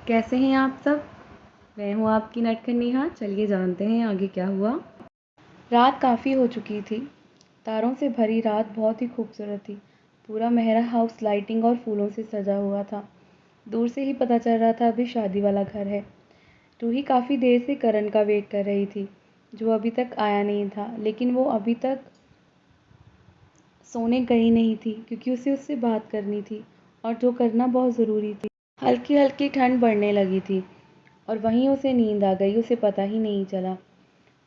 कैसे हैं आप सब? मैं हूँ आपकी नटखट नेहा। चलिए जानते हैं आगे क्या हुआ। रात काफ़ी हो चुकी थी। तारों से भरी रात बहुत ही खूबसूरत थी। पूरा मेहरा हाउस लाइटिंग और फूलों से सजा हुआ था। दूर से ही पता चल रहा था अभी शादी वाला घर है। रूही काफ़ी देर से करण का वेट कर रही थी, जो अभी तक आया नहीं था। लेकिन वो अभी तक सोने गई नहीं थी क्योंकि उसे उससे बात करनी थी और जो करना बहुत ज़रूरी थी। हल्की हल्की ठंड बढ़ने लगी थी और वहीं उसे नींद आ गई। उसे पता ही नहीं चला।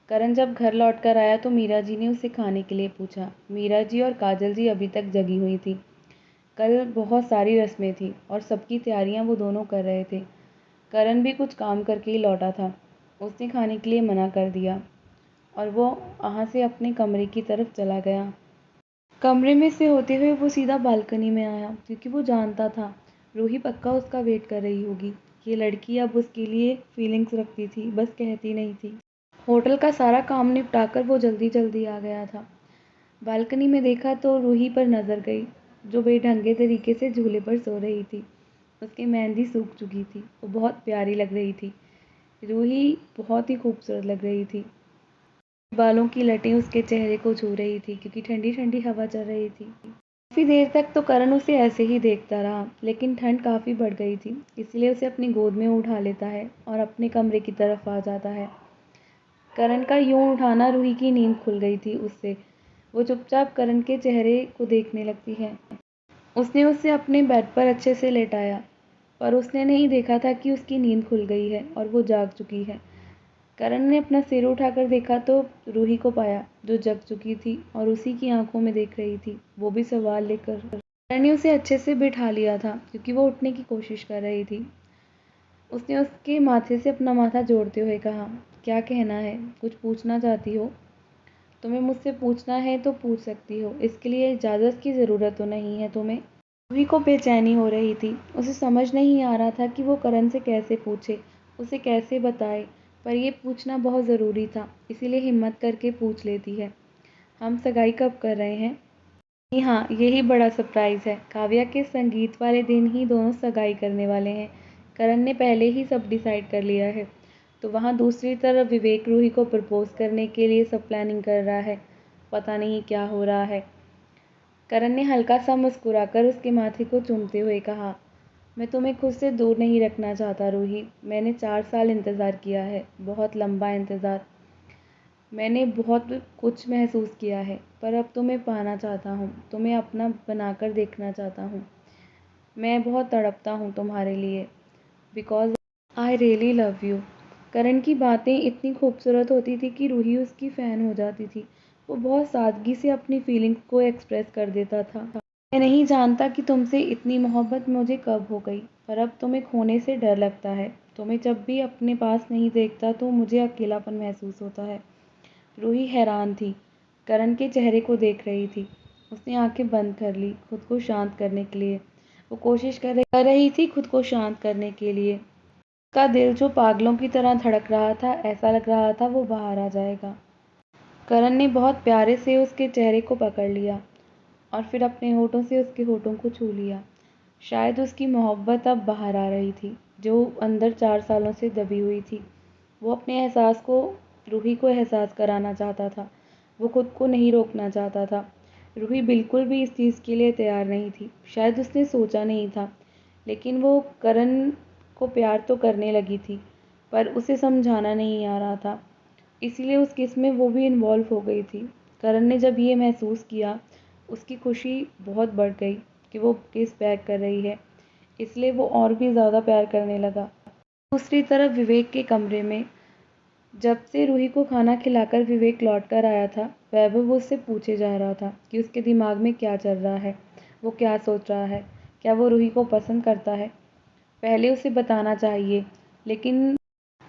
करण जब घर लौट कर आया तो मीरा जी ने उसे खाने के लिए पूछा। मीरा जी और काजल जी अभी तक जगी हुई थी। कल बहुत सारी रस्में थी और सबकी तैयारियां वो दोनों कर रहे थे। करण भी कुछ काम करके ही लौटा था। उसने खाने के लिए मना कर दिया और वो वहाँ से अपने कमरे की तरफ चला गया। कमरे में से होते हुए वो सीधा बालकनी में आया क्योंकि वो जानता था रूही पक्का उसका वेट कर रही होगी। ये लड़की अब उसके लिए फीलिंग्स रखती थी, बस कहती नहीं थी। होटल का सारा काम निपटाकर वो जल्दी जल्दी आ गया था। बालकनी में देखा तो रूही पर नज़र गई, जो बेढंगे तरीके से झूले पर सो रही थी। उसकी मेहंदी सूख चुकी थी। वो बहुत प्यारी लग रही थी। रूही बहुत ही खूबसूरत लग रही थी। बालों की लटें उसके चेहरे को छू रही थी क्योंकि ठंडी ठंडी हवा चल रही थी। काफ़ी देर तक तो करण उसे ऐसे ही देखता रहा, लेकिन ठंड काफ़ी बढ़ गई थी, इसलिए उसे अपनी गोद में उठा लेता है और अपने कमरे की तरफ आ जाता है। करण का यूं उठाना रूही की नींद खुल गई थी उससे। वो चुपचाप करण के चेहरे को देखने लगती है। उसने उसे अपने बेड पर अच्छे से लेटाया, पर उसने नहीं देखा था कि उसकी नींद खुल गई है और वो जाग चुकी है। करण ने अपना सिर उठाकर देखा तो रूही को पाया, जो जग चुकी थी और उसी की आंखों में देख रही थी, वो भी सवाल लेकर। करण ने उसे अच्छे से बिठा लिया था क्योंकि वो उठने की कोशिश कर रही थी। उसने उसके माथे से अपना माथा जोड़ते हुए कहा, क्या कहना है? कुछ पूछना चाहती हो? तुम्हें मुझसे पूछना है तो पूछ सकती हो, इसके लिए इजाज़त की ज़रूरत तो नहीं है तुम्हें। रूही को बेचैनी हो रही थी। उसे समझ नहीं आ रहा था कि वो करण से कैसे पूछे, उसे कैसे बताए, पर यह पूछना बहुत ज़रूरी था, इसीलिए हिम्मत करके पूछ लेती है। हम सगाई कब कर रहे हैं? जी हाँ, यही बड़ा सरप्राइज़ है। काव्या के संगीत वाले दिन ही दोनों सगाई करने वाले हैं। करण ने पहले ही सब डिसाइड कर लिया है। तो वहाँ दूसरी तरफ विवेक रूही को प्रपोज करने के लिए सब प्लानिंग कर रहा है। पता नहीं क्या हो रहा है। करण ने हल्का सा मुस्कुराकर उसके माथे को चूमते हुए कहा, मैं तुम्हें खुद से दूर नहीं रखना चाहता रूही। मैंने 4 साल इंतज़ार किया है, बहुत लंबा इंतज़ार। मैंने बहुत कुछ महसूस किया है, पर अब तुम्हें पाना चाहता हूँ, तुम्हें अपना बनाकर देखना चाहता हूँ। मैं बहुत तड़पता हूँ तुम्हारे लिए, because I really love you. Karan की बातें इतनी खूबसूरत होती थी कि रूही उसकी फ़ैन हो जाती थी। वो बहुत सादगी से अपनी फीलिंग्स को एक्सप्रेस कर देता था। मैं नहीं जानता कि तुमसे इतनी मोहब्बत मुझे कब हो गई, पर अब तुम्हें खोने से डर लगता है। तुम्हें जब भी अपने पास नहीं देखता तो मुझे अकेलापन महसूस होता है। रूही हैरान थी, करण के चेहरे को देख रही थी। उसने आंखें बंद कर ली खुद को शांत करने के लिए। वो कोशिश कर रही थी खुद को शांत करने के लिए। उसका दिल जो पागलों की तरह धड़क रहा था, ऐसा लग रहा था वो बाहर आ जाएगा। करण ने बहुत प्यारे से उसके चेहरे को पकड़ लिया और फिर अपने होठों से उसके होठों को छू लिया। शायद उसकी मोहब्बत अब बाहर आ रही थी, जो अंदर 4 सालों से दबी हुई थी। वो अपने एहसास को रूही को एहसास कराना चाहता था। वो खुद को नहीं रोकना चाहता था। रूही बिल्कुल भी इस चीज़ के लिए तैयार नहीं थी। शायद उसने सोचा नहीं था, लेकिन वो करण को प्यार तो करने लगी थी, पर उसे समझाना नहीं आ रहा था। इसीलिए उस किस में वो भी इन्वॉल्व हो गई थी। करण ने जब ये महसूस किया, उसकी खुशी बहुत बढ़ गई कि वो किस बैक कर रही है, इसलिए वो और भी ज़्यादा प्यार करने लगा। दूसरी तरफ विवेक के कमरे में जब से रूही को खाना खिलाकर विवेक लौट कर आया था, वैभव उससे पूछे जा रहा था कि उसके दिमाग में क्या चल रहा है, वो क्या सोच रहा है, क्या वो रूही को पसंद करता है। पहले उसे बताना चाहिए, लेकिन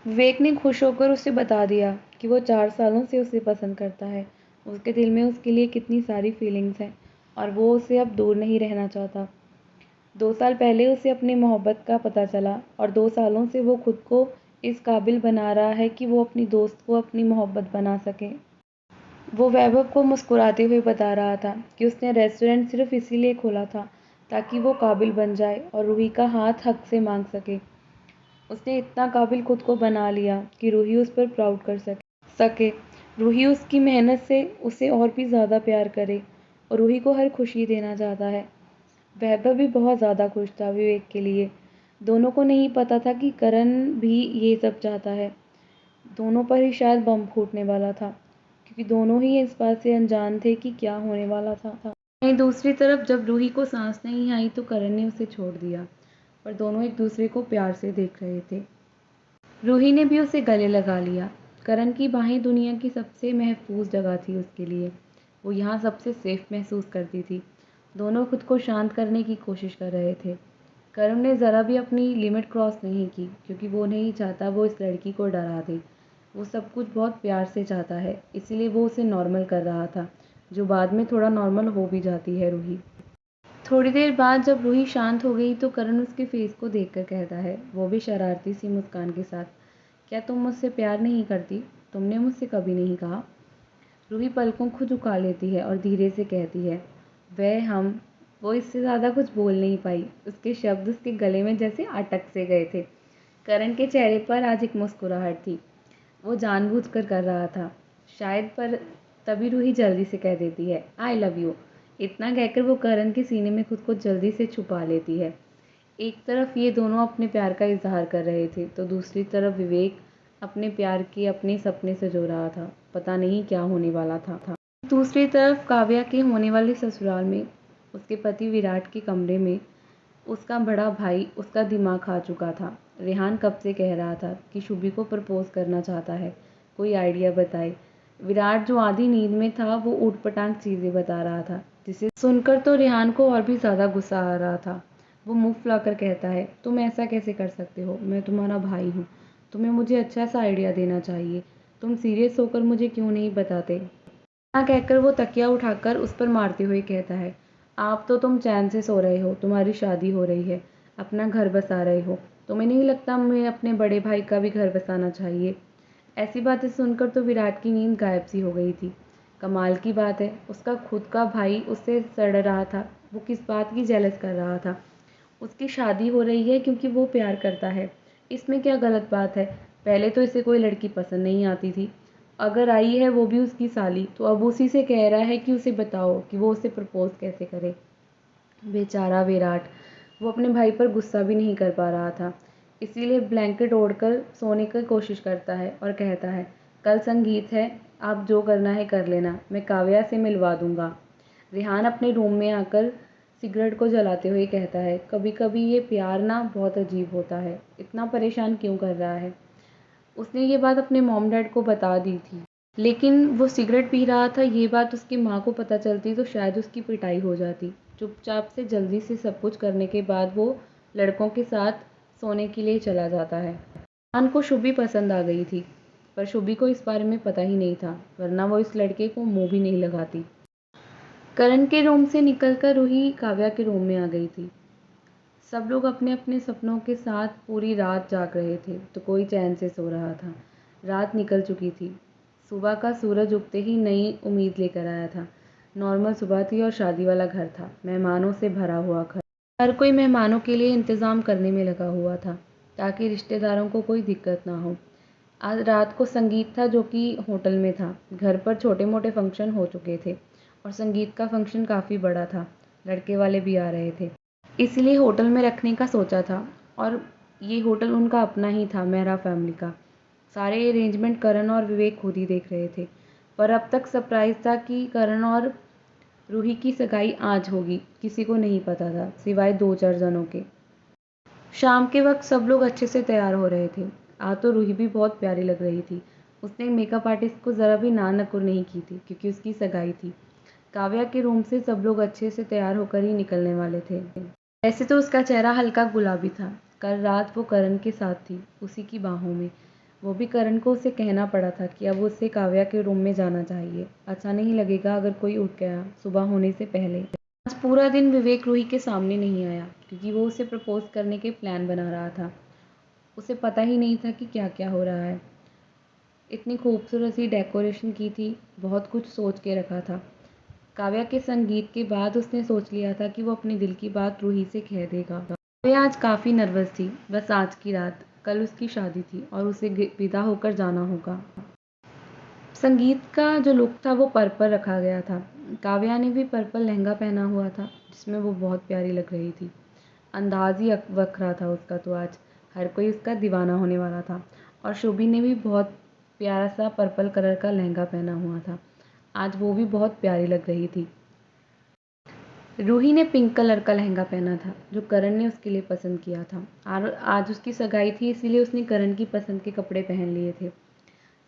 विवेक ने खुश होकर उसे बता दिया कि वो 4 सालों से उसे पसंद करता है। उसके दिल में उसके लिए कितनी सारी फीलिंग्स हैं और वो उसे अब दूर नहीं रहना चाहता। 2 साल पहले उसे अपनी मोहब्बत का पता चला और 2 सालों से वो खुद को इस काबिल बना रहा है कि वो अपनी दोस्त को अपनी मोहब्बत बना सके। वो वैभव को मुस्कुराते हुए बता रहा था कि उसने रेस्टोरेंट सिर्फ इसीलिए खोला था ताकि वो काबिल बन जाए और रूही का हाथ हक से मांग सके। उसने इतना काबिल खुद को बना लिया कि रूही उस पर प्राउड कर सके। रूही उसकी मेहनत से उसे और भी ज़्यादा प्यार करे और रूही को हर खुशी देना चाहता है। वैभव भी बहुत ज़्यादा खुश था विवेक के लिए। दोनों को नहीं पता था कि करण भी ये सब चाहता है। दोनों पर ही शायद बम फूटने वाला था, क्योंकि दोनों ही इस बात से अनजान थे कि क्या होने वाला था। वहीं दूसरी तरफ जब रूही को सांस नहीं आई तो करण ने उसे छोड़ दिया, पर दोनों एक दूसरे को प्यार से देख रहे थे। रूही ने भी उसे गले लगा लिया। करण की बाहें दुनिया की सबसे महफूज जगह थी उसके लिए। वो यहाँ सबसे सेफ महसूस करती थी। दोनों खुद को शांत करने की कोशिश कर रहे थे। करण ने ज़रा भी अपनी लिमिट क्रॉस नहीं की, क्योंकि वो नहीं चाहता वो इस लड़की को डरा दे। वो सब कुछ बहुत प्यार से चाहता है, इसीलिए वो उसे नॉर्मल कर रहा था, जो बाद में थोड़ा नॉर्मल हो भी जाती है रूही। थोड़ी देर बाद जब रूही शांत हो गई तो करण उसके फेस को देखकर कहता है, वो भी शरारती सी मुस्कान के साथ, क्या तुम मुझसे प्यार नहीं करती? तुमने मुझसे कभी नहीं कहा। रूही पलकों को झुका लेती है और धीरे से कहती है, वह हम। वो इससे ज़्यादा कुछ बोल नहीं पाई। उसके शब्द उसके गले में जैसे अटक से गए थे। करण के चेहरे पर आज एक मुस्कुराहट थी। वो जानबूझकर कर रहा था शायद, पर तभी रूही जल्दी से कह देती है, आई लव यू। इतना कहकर वो करण के सीने में खुद को जल्दी से छुपा लेती है। एक तरफ ये दोनों अपने प्यार का इजहार कर रहे थे, तो दूसरी तरफ विवेक अपने प्यार के अपने सपने सजो रहा था। पता नहीं क्या होने वाला था। दूसरी तरफ काव्या के होने वाले ससुराल में उसके पति विराट के कमरे में उसका बड़ा भाई उसका दिमाग खा चुका था। रेहान कब से कह रहा था कि शुभी को प्रपोज करना चाहता है, कोई आइडिया बताए। विराट जो आधी नींद में था वो ऊटपटांग चीज़ें बता रहा था, जिसे सुनकर तो रेहान को और भी ज़्यादा गुस्सा आ रहा था। वो मुंह फुलाकर कहता है, तुम ऐसा कैसे कर सकते हो? मैं तुम्हारा भाई हूँ, तुम्हें मुझे अच्छा सा आइडिया देना चाहिए। तुम सीरियस होकर मुझे क्यों नहीं बताते? इतना कहकर वो तकिया उठाकर उस पर मारते हुए कहता है, आप तो तुम चैन से सो रहे हो, तुम्हारी शादी हो रही है, अपना घर बसा रहे हो, तुम्हें नहीं लगता मैं अपने बड़े भाई का भी घर बसाना चाहिए? ऐसी बातें सुनकर तो विराट की नींद गायब सी हो गई थी। कमाल की बात है, उसका खुद का भाई उससे सड़ रहा था। वो किस बात की जेलस कर रहा था? उसकी शादी हो रही है क्योंकि वो प्यार करता है, इसमें क्या गलत बात है? पहले तो इसे कोई लड़की पसंद नहीं आती थी, अगर आई है वो भी उसकी साली, तो अब उसी से कह रहा है कि उसे बताओ कि वो उसे प्रपोज कैसे करे। बेचारा विराट, वो अपने भाई पर गुस्सा भी नहीं कर पा रहा था, इसीलिए ब्लैंकेट ओढ़कर सोने की कोशिश करता है और कहता है, कल संगीत है, आप जो करना है कर लेना, मैं काव्या से मिलवा दूंगा। रेहान अपने रूम में आकर सिगरेट को जलाते हुए कहता है, कभी कभी ये प्यार ना बहुत अजीब होता है, इतना परेशान क्यों कर रहा है? उसने ये बात अपने मॉम डैड को बता दी थी, लेकिन वो सिगरेट पी रहा था। ये बात उसकी माँ को पता चलती तो शायद उसकी पिटाई हो जाती। चुपचाप से जल्दी से सब कुछ करने के बाद वो लड़कों के साथ सोने के लिए चला जाता है। खान को शुभी पसंद आ गई थी, पर शुभी को इस बारे में पता ही नहीं था, वरना वो इस लड़के को मुंह भी नहीं लगाती। करण के रूम से निकलकर रूही काव्या के रूम में आ गई थी। सब लोग अपने अपने सपनों के साथ पूरी रात जाग रहे थे, तो कोई चैन से सो रहा था। रात निकल चुकी थी। सुबह का सूरज उगते ही नई उम्मीद लेकर आया था। नॉर्मल सुबह थी और शादी वाला घर था, मेहमानों से भरा हुआ घर। हर कोई मेहमानों के लिए इंतज़ाम करने में लगा हुआ था, ताकि रिश्तेदारों को कोई दिक्कत ना हो। आज रात को संगीत था, जो कि होटल में था। घर पर छोटे मोटे फंक्शन हो चुके थे और संगीत का फंक्शन काफ़ी बड़ा था, लड़के वाले भी आ रहे थे, इसलिए होटल में रखने का सोचा था। और ये होटल उनका अपना ही था, मेहरा फैमिली का। सारे अरेंजमेंट करण और विवेक खुद ही देख रहे थे, पर अब तक सरप्राइज़ था कि करण और रूही की सगाई आज होगी, किसी को नहीं पता था सिवाय 2-4 जनों के। शाम के वक्त सब लोग अच्छे से तैयार हो रहे थे। आज तो रूही भी बहुत प्यारी लग रही थी। उसने मेकअप आर्टिस्ट को ज़रा भी ना नकुर नहीं की थी, क्योंकि उसकी सगाई थी। काव्या के रूम से सब लोग अच्छे से तैयार होकर ही निकलने वाले थे। वैसे तो उसका चेहरा हल्का गुलाबी था। कल रात वो करण के साथ थी, उसी की बाहों में। वो भी करण को उसे कहना पड़ा था कि अब उसे काव्या के रूम में जाना चाहिए। अच्छा नहीं लगेगा अगर कोई उठ गया सुबह होने से पहले। आज पूरा दिन विवेक रूही के सामने नहीं आया, क्योंकि वो उसे प्रपोज करने के प्लान बना रहा था। उसे पता ही नहीं था कि क्या क्या हो रहा है। इतनी खूबसूरत सी डेकोरेशन की थी, बहुत कुछ सोच के रखा था। काव्या के संगीत के बाद उसने सोच लिया था कि वो अपने दिल की बात रूही से कह देगा। काव्या आज काफ़ी नर्वस थी, बस आज की रात। कल उसकी शादी थी और उसे विदा होकर जाना होगा। संगीत का जो लुक था वो पर्पल रखा गया था। काव्या ने भी पर्पल लहंगा पहना हुआ था जिसमें वो बहुत प्यारी लग रही थी। अंदाज ही वखरा था उसका, तो आज हर कोई उसका दीवाना होने वाला था। और शोभी ने भी बहुत प्यारा सा पर्पल कलर का लहंगा पहना हुआ था। आज वो भी बहुत प्यारी लग रही थी। रूही ने पिंक कलर का लहंगा पहना था जो करण ने उसके लिए पसंद किया था। और आज उसकी सगाई थी, इसीलिए उसने करण की पसंद के कपड़े पहन लिए थे।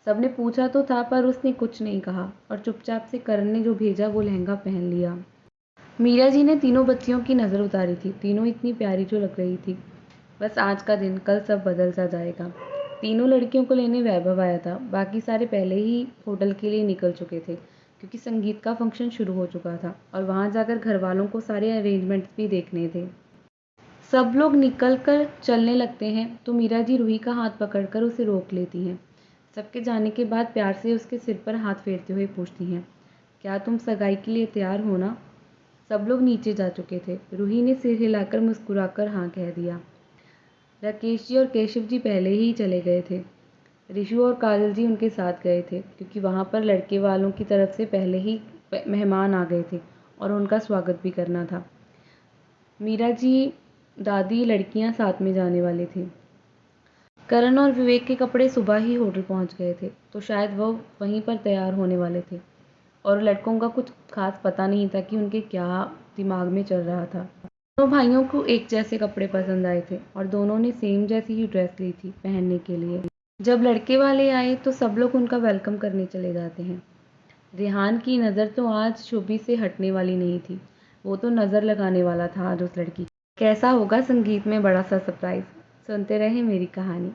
सबने पूछा तो था पर उसने कुछ नहीं कहा और चुपचाप से करण ने जो भेजा वो लहंगा पहन लिया। मीरा जी ने तीनों बच्चियों की नज़र उतारी थी। तीनों इतनी प्यारी जो लग रही थी। बस आज का दिन, कल सब बदल सा जाएगा। तीनों लड़कियों को लेने वैभव आया था। बाकी सारे पहले ही होटल के लिए निकल चुके थे क्योंकि संगीत का फंक्शन शुरू हो चुका था और वहाँ जाकर घर वालों को सारे अरेंजमेंट्स भी देखने थे। सब लोग निकल कर चलने लगते हैं तो मीरा जी रूही का हाथ पकड़कर उसे रोक लेती हैं। सबके जाने के बाद प्यार से उसके सिर पर हाथ फेरते हुए पूछती हैं, क्या तुम सगाई के लिए तैयार हो ना? सब लोग नीचे जा चुके थे। रूही ने सिर हिलाकर मुस्कुराकर हाँ कह दिया। राकेश जी और केशव जी पहले ही चले गए थे। रिशु और काजल जी उनके साथ गए थे क्योंकि वहाँ पर लड़के वालों की तरफ से पहले ही मेहमान आ गए थे और उनका स्वागत भी करना था। मीरा जी, दादी, लड़कियाँ साथ में जाने वाले थे। करण और विवेक के कपड़े सुबह ही होटल पहुँच गए थे तो शायद वो वहीं पर तैयार होने वाले थे और लड़कों का कुछ खास पता नहीं था कि उनके क्या दिमाग में चल रहा था। दोनों भाइयों को एक जैसे कपड़े पसंद आए थे और दोनों ने सेम जैसी ही ड्रेस ली थी पहनने के लिए। जब लड़के वाले आए तो सब लोग उनका वेलकम करने चले जाते हैं। रेहान की नज़र तो आज शोभी से हटने वाली नहीं थी। वो तो नज़र लगाने वाला था आज उस लड़की। कैसा होगा संगीत में बड़ा सा सरप्राइज? सुनते रहें मेरी कहानी।